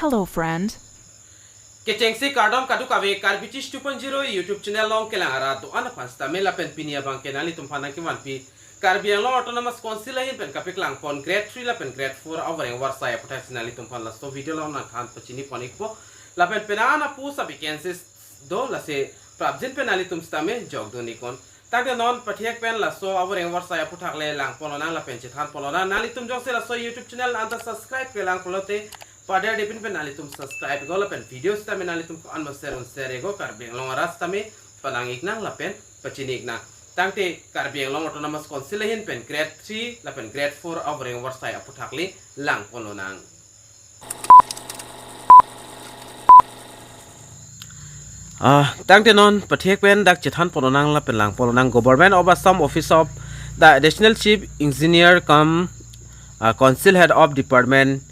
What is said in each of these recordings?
Hello, friend. Vacancy kardom kadu kawe Karbi 2.0 YouTube channel long kelangara to ana pasta mela pen pinia bang kenali tumphana ki manpi Karbi Anglong autonomous council hin pen kapiklang pon grade 3 la pen grade 4 Voreng Avarsai APUTHAK sinali tumphana so video long nang khan pachini ponikpo la pen penana pusa Vacancies do la se prabjin penali tumstame jog do nikon tagde non pathiak pen la so Voreng Avarsai APUTHAK le lang polona la pen chithan polona nali tum jog se la so YouTube channel anta subscribe ke lang polote pada depin pen nali tum subscribe go la pen videos ta nali tum an share on share go Karbi Anglong aras ta me palangik nang la pen pachinik na tangte Karbi Anglong autonomous council hin pen grade 3 la pen grade 4 Voreng Avarsai APUTHAK le lang polonang tangte non pathiak pen dak chithan polonang la pen lang polonang government of Assam office of the additional chief engineer come council head of department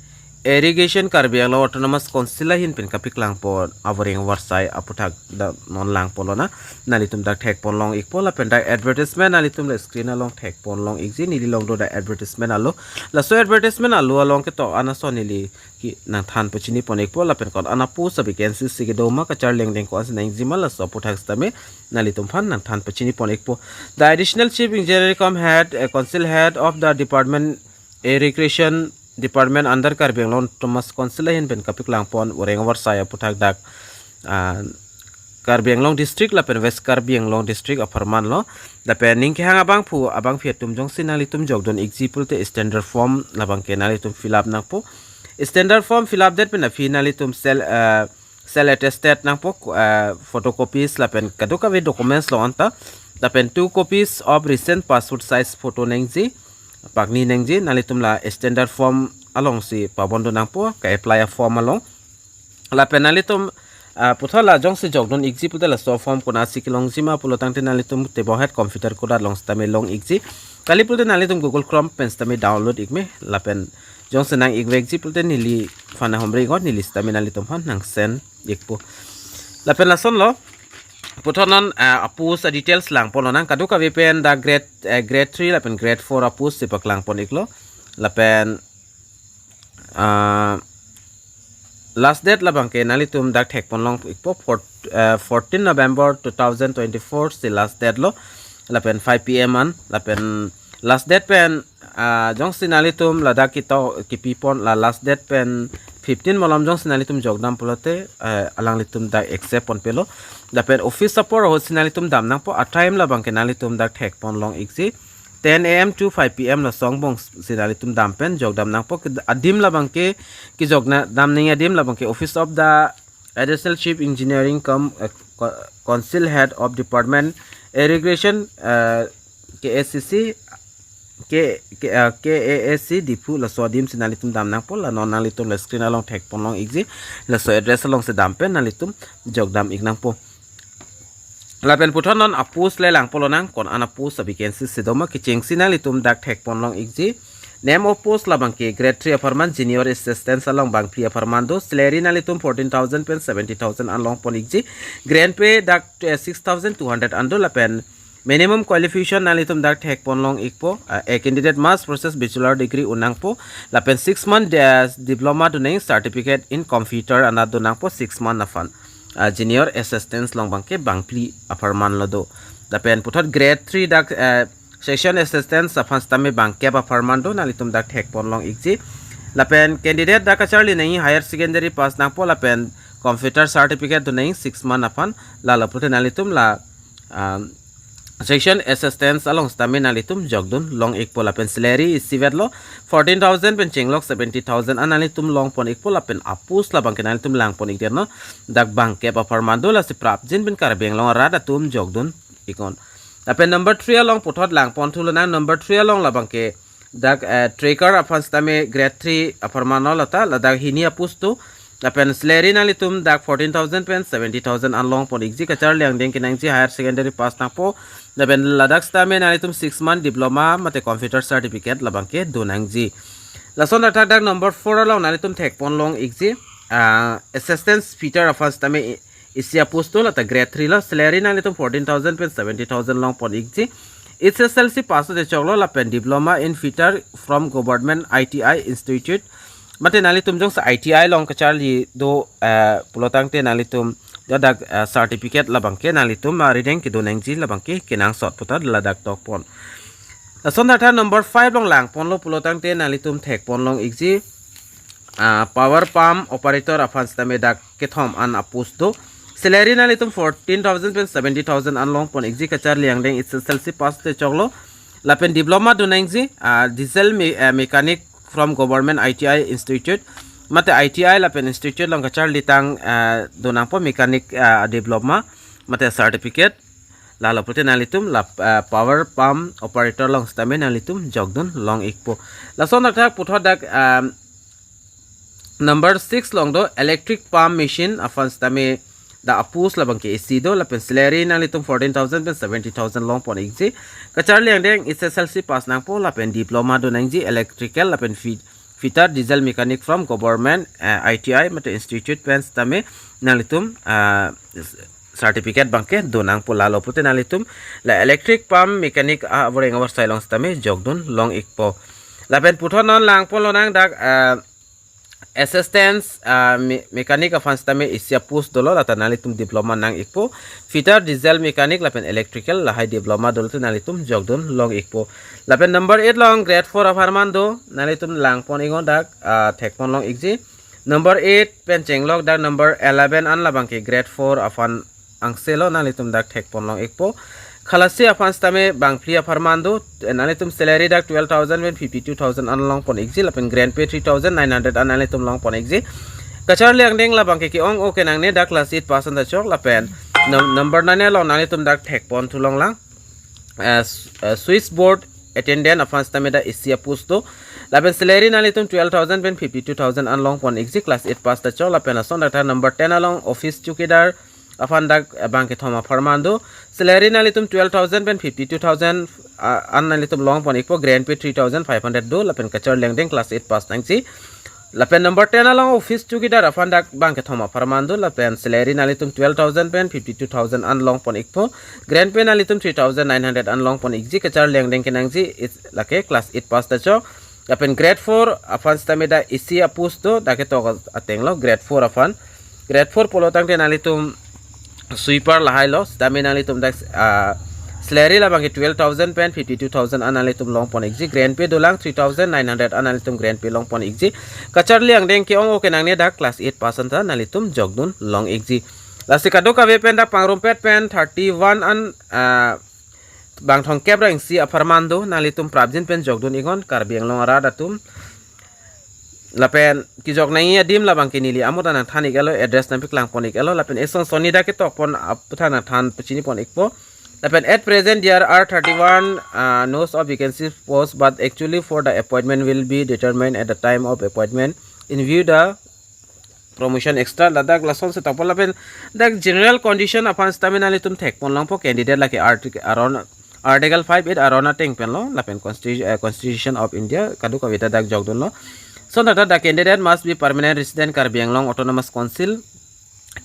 irrigation Karbi Anglong autonomous council hin pen kapiklang pon Voreng Avarsai APUTHAK da non lang polona nalitum dak thek pon long ikpo la pen da advertisement nalitum la screen along thek pon long ikji nili long do da advertisement allo la so advertisement allo along ke to ana so nili ki nang than pachini pon ikpo la pen kon ana post Vacancies sige do ma ka char leng deng ko as nang jimal la so APUTHAK stame nalitum phan nang than pachini pon ikpo the additional chief engineer come head council head of the department irrigation department under Karbi Anglong Thomas council hin pen kapiklang pon Voreng Avarsai APUTHAK dak Karbi Anglong district la pen west Karbi Anglong district aparman lo la pen ning ke hang abang phu abang phiat tum jong sinali tum jog don example te standard form la bang kenali tum fill up nak po standard form fill up that pen finally tum sell attested nak po photocopies la pen kadoka we documents lo anta la pen 2 copies of recent passport size photo nengji pakni nengji nalitum la standard form along si pabondo nang po ka apply a form along la penalitum puthala jong si jogdon exi putala so form kona sikilong jima pulotang tenalitum te bohet computer koda long stame long exi kali pulte nalitum Google Chrome pen stame download ikme la pen jong se nang exi pulte nili fana hombre god nili stame nalitum han nang send ikpo la pen la son lo putonon apus details lang polonang kaduka VPN da grade 3 la pen grade 4 apus sipak lang pon iklo la pen last date la bangke nalitum dak thek pon long ikpo 14 November 2024 si last date lo la pen 5 PM an la pen last date pen jong sinalitum la dak kito kipipon la last date pen 15 molam jong sinalitum jognam polote alang litum dak accept pon pelo da pen office support ho sinalitum dam nang po a time la bangke nalitum dak thek pon long exi 10 AM to 5 PM la songbong sinalitum dam pen jogdam nang po adim la bangke ki jogna dam ning adim la bangke office of the additional chief engineering come council head of department irrigation KAAC KAAC dipu la so dim sinalitum dam nang po la non nalitum la screen along thek pon long exi la so address along se dam pen nalitum jogdam ik nang po la pen puthon non apus le lang polonang kon ana pus Vacancies sidoma ki chengsi nalitum dak thek pon long exi name of post la bangke grade 3 apartment junior assistant along bang pri apartment do salary nalitum 14,000 pen 70,000 along pon exi grand pay dak 6,200 ando la pen minimum qualification nalitum dak thek pon long ikpo a candidate must process bachelor degree unang po la pen 6 month diploma do nei certificate in computer ana do nang po 6 month na fan junior assistance long bangke bangpli apartment lo do la pen puthot grade 3 dak section assistant safan stame bangke apartment do nalitum dak thek pon long ikji la pen candidate dak charli nei higher secondary pass nang po la pen computer certificate do nei 6 month afan la puthe nalitum la section assistance along stamina litum jogdun long ikpo la pen salary is sivet lo 14,000 pen chenglok 70,000 analitum long pon ikpo la pen apus la bangke nalitum lang pon ikderno dak bangke aparmando la si prap jin pen Karbi Anglong rada tum jogdun ikon la pen number 3 along pothot lang pon thulana number 3 along la bangke dak tracker afan stame grade 3 aparmano la ta la dak hini apus tu la pen salary nalitum dak 14,000 pen 70,000 along pon ikji kachar liang deng kinangji higher secondary pass na po la pen ladak stame nalitum 6 month diploma mate computer certificate la bangke donangji la son attack dak number 4 along nalitum thek pon long ikji assistant fitter afan stame isya posto la ta grade 3 la salary nalitum 14,000 pen 70,000 long pon ikji SSLC pass de choglo la pen diploma in fitter from government ITI institute mate nalitum jong sa ITI long kacharli do pulotang te nalitum dadak certificate labangke nalitum rideng ki do nangji labangke kinang sot putar ladak tok pon sonda number 5 long lang ponlo pulotang te nalitum thek ponlong igji power pump operator afan stame dak kethom an apus do salary nalitum 14,000 pen 70,000 an long pon igji kachar liang deng SSLC pass te choglo lapen diploma do nangji diesel mechanic from government ITI institute mate ITI lapen institute long kachar litang do nang po mechanic diploma mate certificate lalo puti nalitum la power pump operator long stame nalitum jogdun long ikpo lason tak puthodak number 6 long do electric pump machine afan stame da apus labang ke AC do lapen salary nalitum 14,000 pen 70,000 long pon igji kachar liang deng SSLC pass nang po lapen diploma do nangji electrical lapen fitter diesel mechanic from government ITI mate institute pen stame nalitum certificate bangke donang po lalo puti nalitum la electric pump mechanic Voreng Avarsai long stame jogdun long ikpo lapen puthonon lang po lonang dak assistance mechanic afan stame isya pus dolo lata nalitum diploma nang ikpo fitter diesel mechanic lapen electrical la high diploma dolo nalitum jogdun long ikpo lapen number 8 long grade 4 afarmando nalitum lang pon ingon dak thekpon long igji number 8 pencheng log dak number 11 an labangke grade 4 afan angselo nalitum dak thekpon long ikpo khalasi afan stame bangpli afarmando nalitum salary dak 12,000 pen 52,000 an long pon igji lapen grand pay 3,900 an nalitum long pon igji kachar liang deng labang ke ki ong okay nang ne dak class 8 pasan da chok lapen number 9 long nalitum dak thekpon thulong lang switchboard attendant afan stame da isia pusto lapen salary nalitum 12,000 pen 52,000 an long pon igji class 8 pass da chok lapen ason dak number 10 along office chukidar afan dak bangke thoma farmando salary nalitum 12,000 pen 52,000 an nalitum long pon ikpo grand pay 3,500 do lapen kachar liang deng class 8 pass nangsi lapen number 10 along office chukidar afan dak bangke thoma farmando lapen salary nalitum 12,000 pen 52,000 an long pon ikpo grand pay nalitum 3,900 an long pon igji kachar liang deng kenangji lake class 8 pass da cho lapen grade 4 afan stameda isi apus do dake to atenglo grade 4 afan grade 4 polotang te nalitum sweeper lahai lo stamina nalitum dak salary la bangi 12,000 pen 52,000 analitum long pon igji grand pay dolang 3,900 analitum grand pay long pon igji kachar liang deng ki ong okay nang ne dak class 8 pasan ta nalitum jogdun long igji lasikado ka ve pen dak pangrumpet pen 31 an bang thong kep rang si afarmando nalitum prabjin pen jogdun igon Karbi Anglong ara datum lapen ki jog nai adim labang kinili amutan ang thani galo address nampi klang ponik elo lapen esong sonida ke tok pon aputhak na than pachini pon ikpo lapen at present there are 31 no's of vacancy posts but actually for the appointment will be determined at the time of appointment in view the promotion extra ladak lason se tok pon lapen dak general condition apan stamina litum thek pon lang po candidate like article 5 arona teng pen lo lapen constitution of India kadu kawita dak jogdun lo so that the candidate must be permanent resident Karbi Anglong Autonomous Council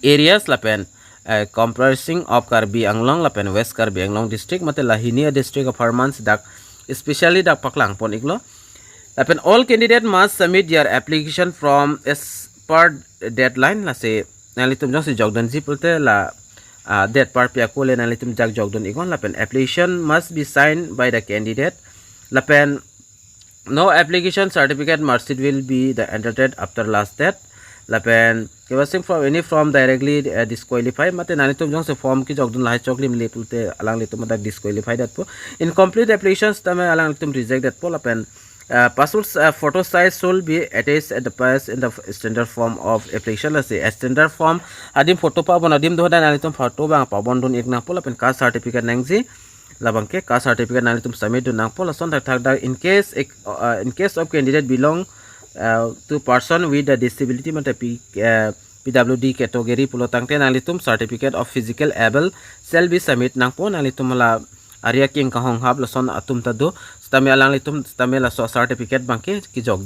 areas lapen comprising of Karbi Anglong lapen West Karbi Anglong district mate Lahinia district of Harmans dak especially dak Paklang pon iglo lapen all candidate must submit their application from as per deadline la se nalitum jong se jogdon ji pulte la that par pia ko le nalitum jak jogdon igon lapen application must be signed by the candidate lapen no application certificate marksheet will be entered after last date lapen kewasing from any form directly disqualified mate nanitum jong se form ki jogdun lai choklim le pulte alang litum dak disqualified dat po incomplete applications tame alang litum rejected po lapen passport photo size should be attached at the pass in the standard form of application la se standard form adim photo pa bon adim do dan nanitum photo bang pa bon dun ekna po lapen caste certificate nangji labangke caste certificate nalitum submit do nang pola son thak in case of candidate belong to person with a disability mate PWD category pulotang te nalitum certificate of physical able shall be submit nang po nalitum la Arya king kahong hab la son atum ta do stame alang litum stame la so certificate bangke ki jog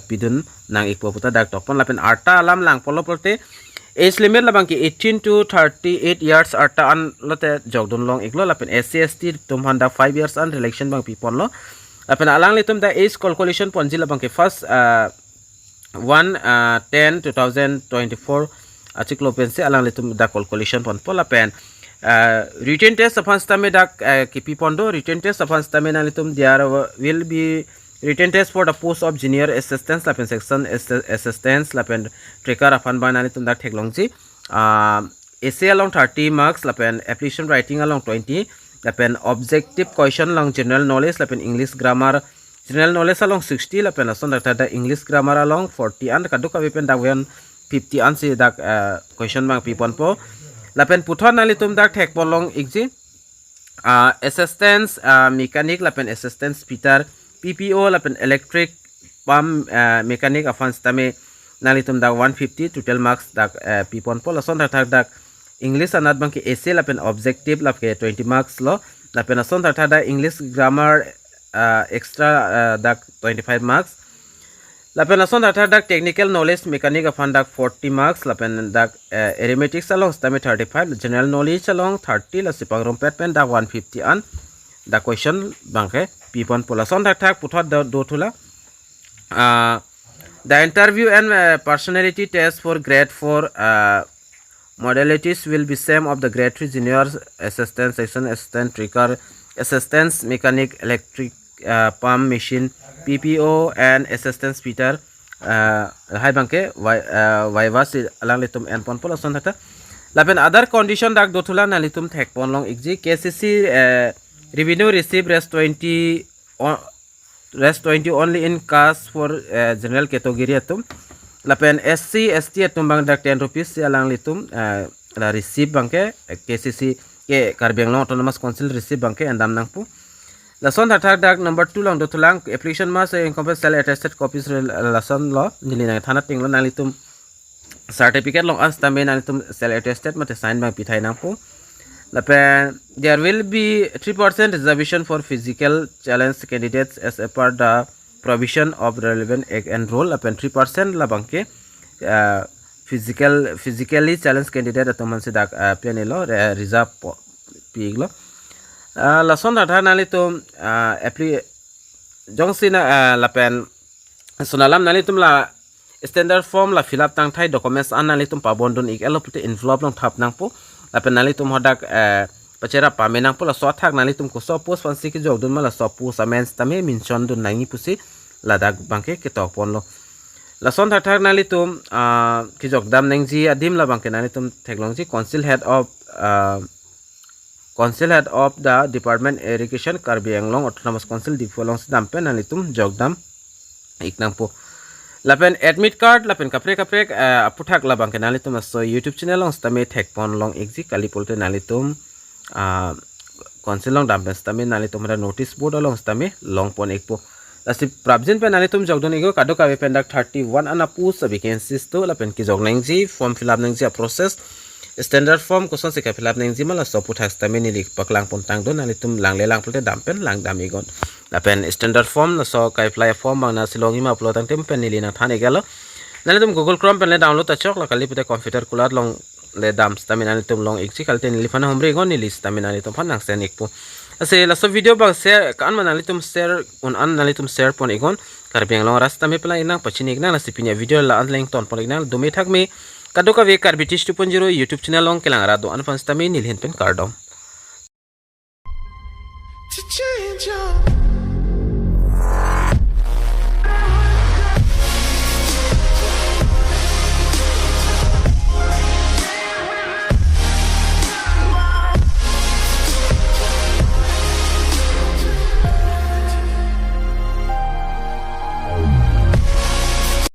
pidun nang ikpo puta dak topon lapen arta alam lang polo polte age limit labang ki 18 to 38 years arta an lote jogdon long iglo lapen SC ST tum handa 5 years an election bang people lo lapen alang litum da age calculation ponji labang ki first 1/10/2024 article pensi alang litum da calculation pon pola pen written test upon stame da kipi pondo written test upon stame na litum there will be written test for the post of junior assistant lapen section assistance lapen tracker upon ba na litum da theklongji essay along 30 marks lapen application writing along 20 lapen objective question along general knowledge lapen english grammar general knowledge along 60 lapen ason da english grammar along 40 and kaduka wepen da 50 an si dak question bang pipon po lapen puthon nalitum dak thek polong igji assistance mechanic lapen assistance peter PPO lapen electric pump mechanic afan stame nalitum dak 150 total marks dak pipon po lason dak english anat bang ki essay lapen objective lapke 20 marks lo lapen ason da english grammar extra dak 25 marks lapen ason dak technical knowledge mechanic afan dak 40 marks lapen dak arithmetic along stame 35 general knowledge along 30 la sipang rompet pen dak 150 an da question bangke pipon pola son dak puthot do thula the interview and personality test for grade 4 modalities will be same of the grade 3 junior assistant section assistant tracker assistance mechanic electric pump machine PPO and assistance Peter hai bangke vaivas alang litum en pon pola son thata lapen other condition dak dothula na litum thek pon long igji KCC revenue receive rest 20 only in cash for general category atum lapen SC ST atum bang dak 10 rupees alang litum la receive bangke KCC ke Karbi Anglong autonomous council receive bangke andam nangpu lason dak number 2 long dotulang application mas encompass cell attested copies lason lo nilina thana tinglo nalitum certificate long as tambe nalitum cell attested mate sign bang pithai nangpu lapen there will be 3% reservation for physical challenge candidates as a part the provision of relevant and role lapen 3% la bangke physically challenge candidate atoman se dak penelo reserve piglo lason da nalitum jongsina lapen sonalam nalitum la standard form la fill up tang thai documents analitum pabondon ik elopute envelope long thap nangpo lapen nalitum hodak pachera pamenang po la so thak nalitum ko so post fansi ki jogdun mala so post amens tame minchon dun nangi pusi ladak bangke ke tok ponlo la son thak nalitum ki jogdam nengji adim la bangke nalitum theklongji council head of the department irrigation Karbi Anglong autonomous council dipolong dampen nalitum jogdam iknang po lapen admit card lapen kaprek aputhak la bangke nalitum so YouTube channel long stame thek pon long exi kalipolte nalitum council long dampen stame nalitum ra notice board long stame long pon ekpo lasi prabjin pe nalitum jogdon ego kado ka pendak 31 ana pus vacancies to lapen ki jognengji form fill up nengji process standard form koson se ka fill up nengji mala so puthak stame ni lik paklang pon tang don nalitum langle lang polte dampen lang dam egon lapen standard form na so ka apply form bang na silongi ma upload tang tempen ni lina thane gelo nalitum google chrome pen le download achok la kali pute computer kulat long le dam stamina nalitum long ekchi kalte ni lifana hombre gon ni list stamina nalitum phanang sen ekpo ase la so video bang share kan manalitum share on an nalitum share pon egon Karbi Anglong rasta me pala inang pachini igna la sipinya video la anleng ton pon igna dume thak me kadoka ve Karbi 2.0 YouTube channel long kelang ra do an fan stami nilhin pen kardom